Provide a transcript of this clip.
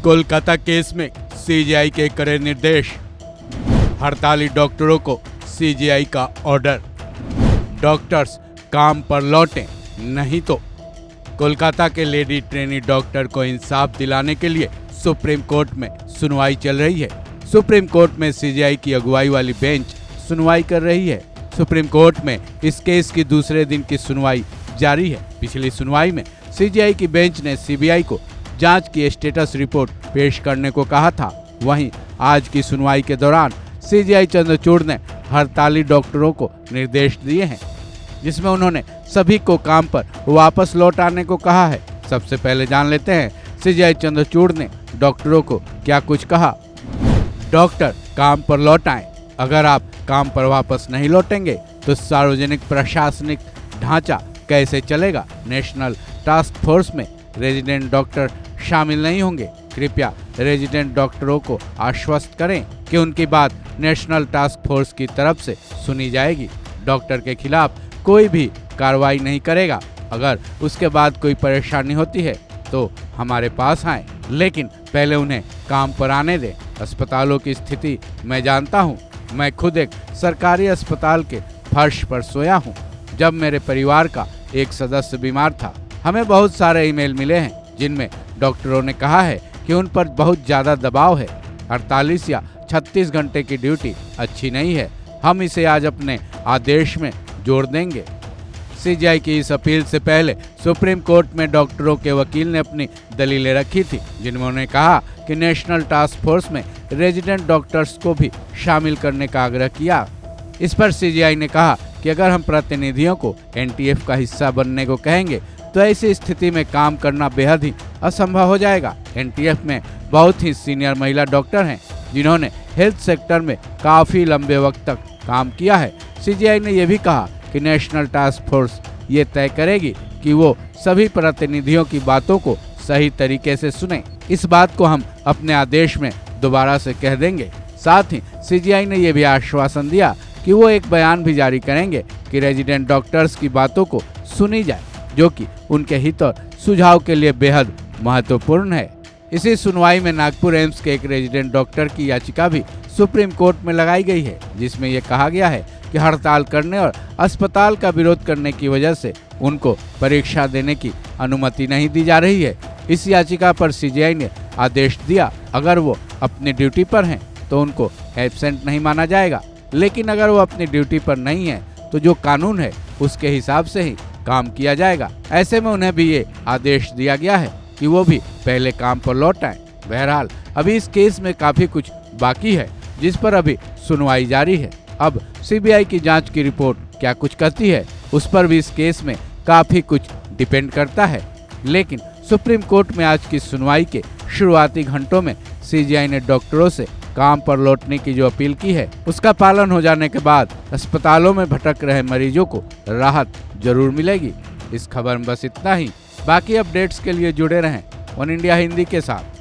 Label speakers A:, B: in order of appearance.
A: Kolkata case में CGI के करे निर्देश। हड़ताली डॉक्टरों को सीजीआई का ऑर्डर। डॉक्टर्स काम पर लौटें, नहीं तो। कोलकाता के लेडी ट्रेनी डॉक्टर को इंसाफ दिलाने के लिए सुप्रीम कोर्ट में सुनवाई चल रही है। सुप्रीम कोर्ट में सीजीआई की अगुवाई वाली बेंच सुनवाई कर रही है। सुप्रीम कोर्ट में इस केस की दूसरे दिन की सुनवाई जारी है। पिछली सुनवाई में सीजीआई की बेंच ने सीबीआई को जांच की स्टेटस रिपोर्ट पेश करने को कहा था। वहीं आज की सुनवाई के दौरान सीजीआई चंद्रचूड़ ने हड़ताली डॉक्टरों को निर्देश दिए हैं, जिसमें उन्होंने सभी को काम पर वापस लौट आने को कहा है। सबसे पहले जान लेते हैं सीजीआई चंद्रचूड़ ने डॉक्टरों को क्या कुछ कहा। डॉक्टर काम पर लौट आएं। अगर आप काम पर वापस नहीं लौटेंगे तो सार्वजनिक प्रशासनिक ढांचा कैसे चलेगा। नेशनल टास्क फोर्स में रेजिडेंट डॉक्टर शामिल नहीं होंगे। कृपया रेजिडेंट डॉक्टरों को आश्वस्त करें कि उनकी बात नेशनल टास्क फोर्स की तरफ से सुनी जाएगी। डॉक्टर के खिलाफ कोई भी कार्रवाई नहीं करेगा। अगर उसके बाद कोई परेशानी होती है तो हमारे पास आएं, लेकिन पहले उन्हें काम पर आने दें। अस्पतालों की स्थिति मैं जानता हूं। मैं खुद एक सरकारी अस्पताल के फर्श पर सोया हूं जब मेरे परिवार का एक सदस्य बीमार था। हमें बहुत सारे ईमेल मिले हैं जिनमें डॉक्टरों ने कहा है कि उन पर बहुत ज़्यादा दबाव है। 48 या 36 घंटे की ड्यूटी अच्छी नहीं है। हम इसे आज अपने आदेश में जोड़ देंगे। सीजीआई की इस अपील से पहले सुप्रीम कोर्ट में डॉक्टरों के वकील ने अपनी दलीलें रखी थी, जिनमें उन्होंने कहा कि नेशनल टास्क फोर्स में रेजिडेंट डॉक्टर्स को भी शामिल करने का आग्रह किया। इस पर सीजीआई ने कहा कि अगर हम प्रतिनिधियों को एनटीएफ का हिस्सा बनने को कहेंगे तो ऐसी स्थिति में काम करना बेहद ही असंभव हो जाएगा। एनटीएफ में बहुत ही सीनियर महिला डॉक्टर हैं जिन्होंने हेल्थ सेक्टर में काफ़ी लंबे वक्त तक काम किया है। सीजीआई ने यह भी कहा कि नेशनल टास्क फोर्स ये तय करेगी कि वो सभी प्रतिनिधियों की बातों को सही तरीके से सुने। इस बात को हम अपने आदेश में दोबारा से कह देंगे। साथ ही सीजीआई ने यह भी आश्वासन दिया कि वो एक बयान भी जारी करेंगे कि रेजिडेंट डॉक्टर्स की बातों को सुनी जाए, जो कि उनके हित और सुझाव के लिए बेहद महत्वपूर्ण है। इसी सुनवाई में नागपुर एम्स के एक रेजिडेंट डॉक्टर की याचिका भी सुप्रीम कोर्ट में लगाई गई है, जिसमें यह कहा गया है कि हड़ताल करने और अस्पताल का विरोध करने की वजह से उनको परीक्षा देने की अनुमति नहीं दी जा रही है। इस याचिका पर सीजीआई ने आदेश दिया, अगर वो अपनी ड्यूटी पर हैं तो उनको एब्सेंट नहीं माना जाएगा, लेकिन अगर वो अपनी ड्यूटी पर नहीं है तो जो कानून है उसके हिसाब से ही काम किया जाएगा। ऐसे में उन्हें भी ये आदेश दिया गया है कि वो भी पहले काम पर लौट आएं। बहरहाल अभी इस केस में काफ़ी कुछ बाकी है, जिस पर अभी सुनवाई जारी है। अब सीबीआई की जांच की रिपोर्ट क्या कुछ कहती है, उस पर भी इस केस में काफ़ी कुछ डिपेंड करता है। लेकिन सुप्रीम कोर्ट में आज की सुनवाई के शुरुआती घंटों में सीजीआई ने डॉक्टरों से काम पर लौटने की जो अपील की है, उसका पालन हो जाने के बाद अस्पतालों में भटक रहे मरीजों को राहत जरूर मिलेगी। इस खबर में बस इतना ही। बाकी अपडेट्स के लिए जुड़े रहें वन इंडिया हिंदी के साथ।